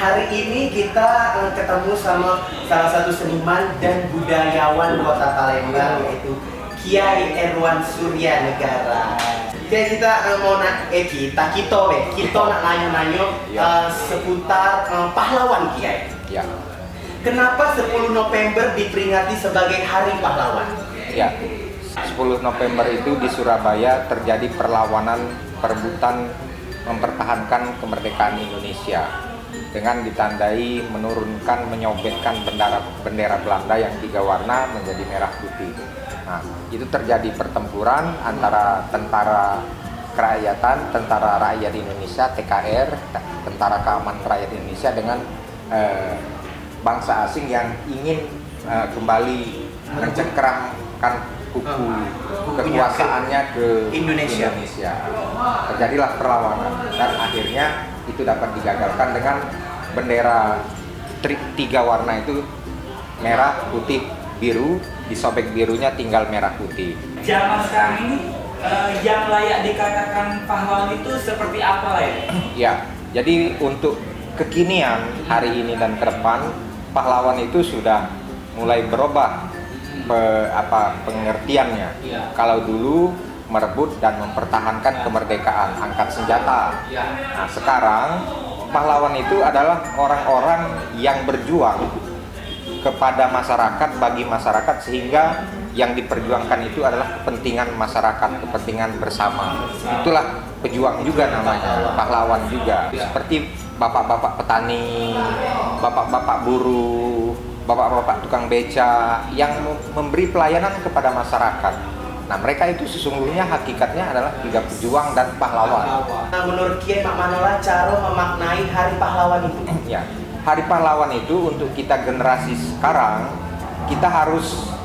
hari ini kita ketemu sama salah satu seniman dan budayawan Kota Palembang, yaitu Kiai Erwan Surya Negara. Kiai, kita mau kita nak nanya-nanya seputar pahlawan, Kiai. Ya. Kenapa 10 November diperingati sebagai Hari Pahlawan? Ya. 10 November itu di Surabaya terjadi perlawanan perebutan mempertahankan kemerdekaan Indonesia dengan ditandai menurunkan, menyobetkan bendera Belanda yang 3 warna menjadi merah putih. Nah, itu terjadi pertempuran antara tentara kerakyatan, tentara rakyat Indonesia (TKR), tentara keamanan rakyat Indonesia dengan bangsa asing yang ingin kembali mencengkeramkan kekuasaannya ke Indonesia. Terjadilah perlawanan dan akhirnya itu dapat digagalkan dengan bendera 3 warna itu merah, putih, biru, disobek birunya tinggal merah putih. Zaman sekarang ini yang layak dikatakan pahlawan itu seperti apa ya? Ya, jadi untuk kekinian hari ini dan ke depan pahlawan itu sudah mulai berubah pengertiannya. Ya. Kalau dulu merebut dan mempertahankan kemerdekaan, angkat senjata. Nah, sekarang pahlawan itu adalah orang-orang yang berjuang kepada masyarakat, bagi masyarakat, sehingga yang diperjuangkan itu adalah kepentingan masyarakat, kepentingan bersama. Itulah pejuang juga namanya, pahlawan juga. Seperti bapak-bapak petani, bapak-bapak buruh, bapak-bapak tukang beca yang memberi pelayanan kepada masyarakat. Nah, mereka itu sesungguhnya hakikatnya adalah juga pejuang dan pahlawan. Nah, menurut Kiai Mak Manola, cara memaknai Hari Pahlawan itu? Ya, Hari Pahlawan itu untuk kita generasi sekarang, kita harus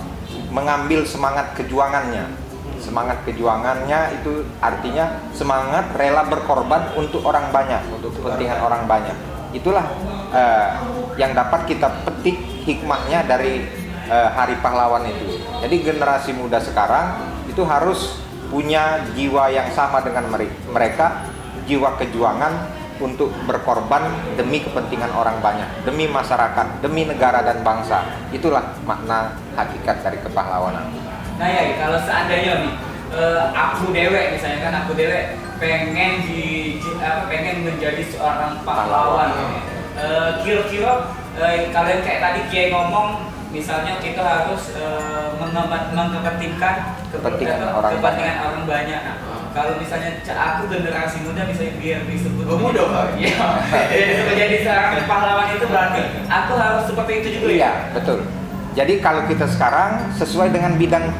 mengambil semangat kejuangannya. Semangat kejuangannya itu artinya semangat rela berkorban untuk orang banyak, untuk kepentingan orang banyak. Itulah yang dapat kita petik hikmahnya dari Hari Pahlawan itu. Jadi generasi muda sekarang itu harus punya jiwa yang sama dengan mereka, jiwa kejuangan untuk berkorban demi kepentingan orang banyak, demi masyarakat, demi negara dan bangsa. Itulah makna hakikat dari kepahlawanan. Nah ya, kalau seandainya nih aku dewek misalnya kan, aku dewek pengen menjadi seorang pahlawan. Kira-kira kalian kayak tadi Kiai ngomong, misalnya kita harus mengepentingkan kepentingan orang banyak. Nah, kalau misalnya aku generasi muda misalnya biar disebut menjadi seorang pahlawan, itu berarti aku harus seperti itu juga. Iya, betul. Jadi kalau kita sekarang sesuai dengan bidang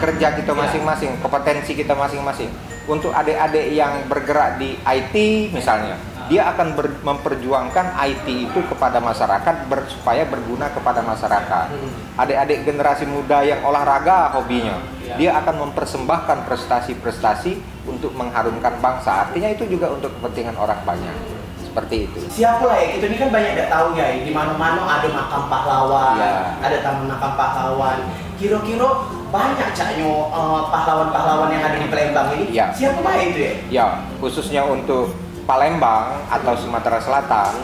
kerja kita masing-masing, kompetensi kita masing-masing. Untuk adik-adik yang bergerak di IT misalnya, dia akan memperjuangkan IT itu kepada masyarakat supaya berguna kepada masyarakat. Adik-adik generasi muda yang olahraga hobinya, dia akan mempersembahkan prestasi-prestasi untuk mengharumkan bangsa. Artinya itu juga untuk kepentingan orang banyak. Seperti itu. Siapa lah ya? Kita ini kan banyak tidak tahu ya. Di mana-mana ada makam pahlawan, ada taman makam pahlawan. Kira-kira banyak caknya pahlawan-pahlawan yang ada di Palembang ini. Ya. Siapa lah itu ya? Ya, khususnya untuk Palembang atau Sumatera Selatan,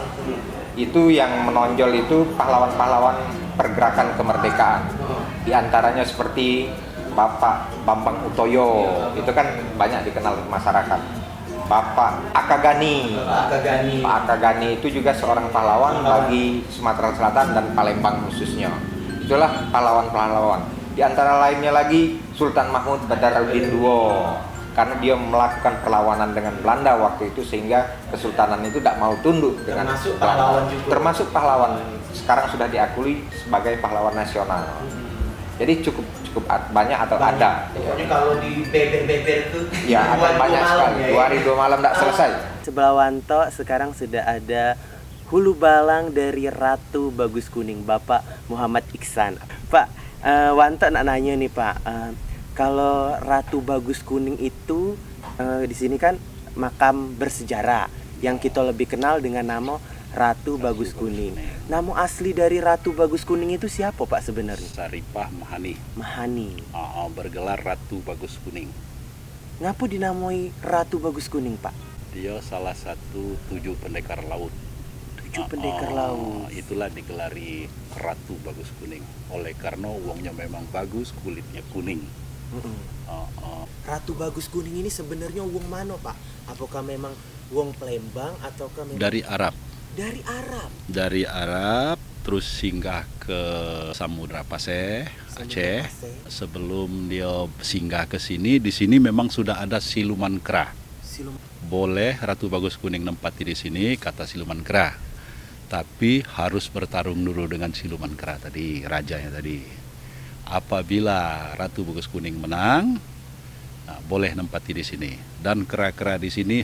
itu yang menonjol itu pahlawan-pahlawan pergerakan kemerdekaan. Di antaranya seperti Bapak Bambang Utoyo, itu kan banyak dikenal masyarakat. Bapak Akagani. Pak Akagani itu juga seorang pahlawan bagi Sumatera Selatan dan Palembang khususnya. Itulah pahlawan-pahlawan. Di antara lainnya lagi Sultan Mahmud Badarudin II, karena dia melakukan perlawanan dengan Belanda waktu itu sehingga kesultanan itu tidak mau tunduk dengan termasuk Belanda. pahlawan juga. Termasuk pahlawan, sekarang sudah diakui sebagai pahlawan nasional. Jadi cukup banyak atau ada. Pokoknya kalau di beber-beber itu Ya, akan banyak sekali. 2 hari 2 malam tidak selesai. Sebelah Wanto sekarang sudah ada hulu balang dari Ratu Bagus Kuning, Bapak Muhammad Iksan. Pak, Wanto nak nanya nih Pak, kalau Ratu Bagus Kuning itu di sini kan makam bersejarah yang kita lebih kenal dengan nama Ratu Bagus Kuning. Nama asli dari Ratu Bagus Kuning itu siapa Pak sebenarnya? Saripah Mahani. Bergelar Ratu Bagus Kuning. Ngapa dinamai Ratu Bagus Kuning Pak? Dia salah satu 7 pendekar laut 7 pendekar laut. Itulah digelari Ratu Bagus Kuning. Oleh karena uangnya memang bagus, kulitnya kuning. Ratu Bagus Kuning ini sebenarnya wong mana, Pak? Apakah memang wong Palembang ataukah memang Dari Arab. dari Arab? Dari Arab terus singgah ke Samudra Paseh, Aceh. Paseh. Sebelum dia singgah ke sini, di sini memang sudah ada siluman kera. Silum. Boleh Ratu Bagus Kuning nempati di sini, kata siluman kera. Tapi harus bertarung dulu dengan siluman kera tadi, rajanya tadi. Apabila Ratu Bagus Kuning menang, nah, boleh nempati di sini. Dan kera-kera di sini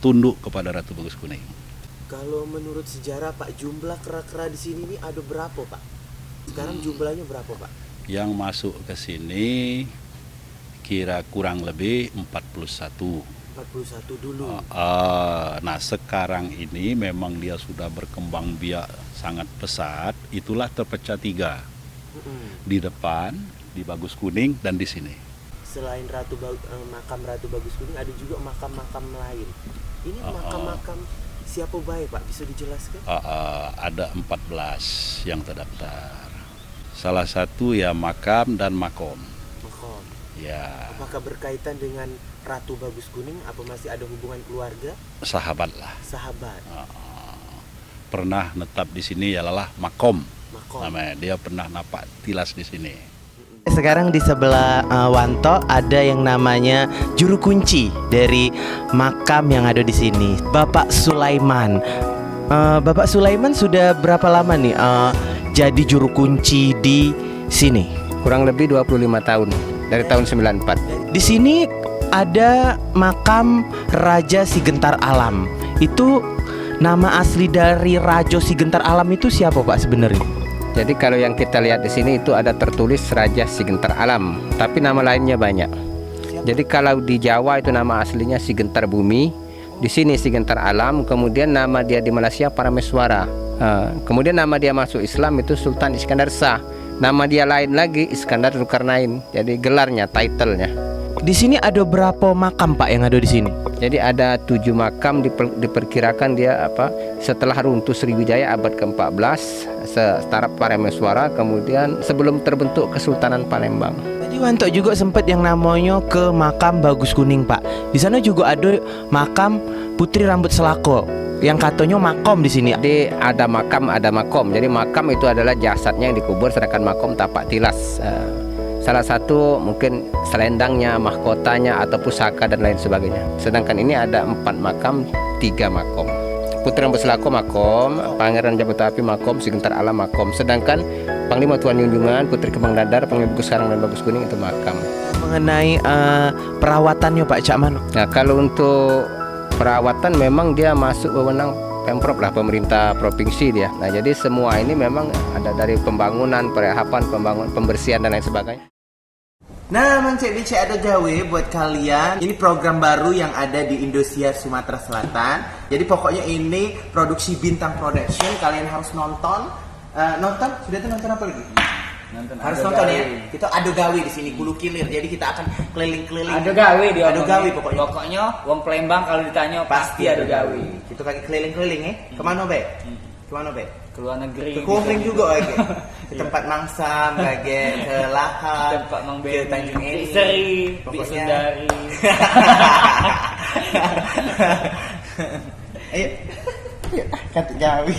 tunduk kepada Ratu Bagus Kuning. Kalau menurut sejarah Pak, jumlah kera-kera di sini nih ada berapa, Pak? Sekarang jumlahnya berapa, Pak? Yang masuk ke sini kira kurang lebih 41. 41 dulu. Nah sekarang ini memang dia sudah berkembang biak sangat pesat. Itulah terpecah 3 di depan, di Bagus Kuning dan di sini. Selain makam Ratu Bagus Kuning, ada juga makam-makam lain. Ini makam-makam siapa baik, Pak? Bisa dijelaskan? Ada 14 yang terdaftar. Salah satu ya makam dan makom. Makam. Ya Apakah berkaitan dengan Ratu Bagus Kuning? Apa masih ada hubungan keluarga? sahabat lah. Sahabat? Pernah netap di sini ialah makom. Makom. Namanya dia pernah napak tilas di sini. Sekarang di sebelah Wanto ada yang namanya juru kunci dari makam yang ada di sini, Bapak Sulaiman. Bapak Sulaiman sudah berapa lama nih jadi juru kunci di sini? Kurang lebih 25 tahun, dari tahun 94. Di sini ada makam Raja Sigentar Alam. Itu nama asli dari Raja Sigentar Alam itu siapa, Pak, sebenarnya? Jadi kalau yang kita lihat di sini itu ada tertulis Raja Sigentar Alam, tapi nama lainnya banyak. Jadi kalau di Jawa itu nama aslinya Sigentar Bumi, di sini Sigentar Alam, kemudian nama dia di Malaysia Parameswara. Kemudian nama dia masuk Islam itu Sultan Iskandar Shah. Nama dia lain lagi Iskandar Zulkarnain. Jadi gelarnya, titlenya. Di sini ada berapa makam, Pak, yang ada di sini? Jadi ada 7 makam, diperkirakan dia setelah runtuh Sriwijaya abad ke-14 setara Parameswara, kemudian sebelum terbentuk Kesultanan Palembang. Tadi Wanto juga sempat yang namanya ke makam Bagus Kuning, Pak. Di sana juga ada makam Putri Rambut Selako yang katanya makom di sini. Jadi ada makam, ada makom. Jadi makam itu adalah jasadnya yang dikubur, sedangkan makom tapak tilas. Salah satu mungkin selendangnya, mahkotanya, atau pusaka dan lain sebagainya. Sedangkan ini ada 4 makam, 3 makom. Putri Rambut Selako makom, Pangeran Jabutapi makom, Sigentar Alam makom. Sedangkan Panglima Tuan Junjungan, Putri Kembang Dadar, Panglima Bagus Karang dan Bagus Kuning itu makam. Mengenai perawatannya, Pak, Cak Mano? Nah kalau untuk perawatan memang dia masuk wewenang Pemprov lah, pemerintah provinsi dia. Nah jadi semua ini memang ada dari pembangunan, perehapan, pembersihan dan lain sebagainya. Nah, Mang Cek Bice ada gawe buat kalian. Ini program baru yang ada di Indosiar Sumatera Selatan. Jadi pokoknya ini produksi Bintang Production. Kalian harus nonton. Nonton? Sudah tuh nonton apa lagi? Harus nonton ya. Kita ado gawe di sini, Hulu Kilir. Jadi kita akan keliling-keliling. Ada gawe dia. Ado gawe pokoknya. Pokoknya wong Palembang kalau ditanya pasti ada gawe. Kita kaki keliling-keliling ya. Kemana, Be? Kemana, Be? Ke luar negeri. Ke Kuning juga lagi. Ke tempat Mangsam, lagi ke Lahad, tempat Mang ke Tanjung Eri, Seri, di pokoknya. Sundari. Ayo, kata gawe.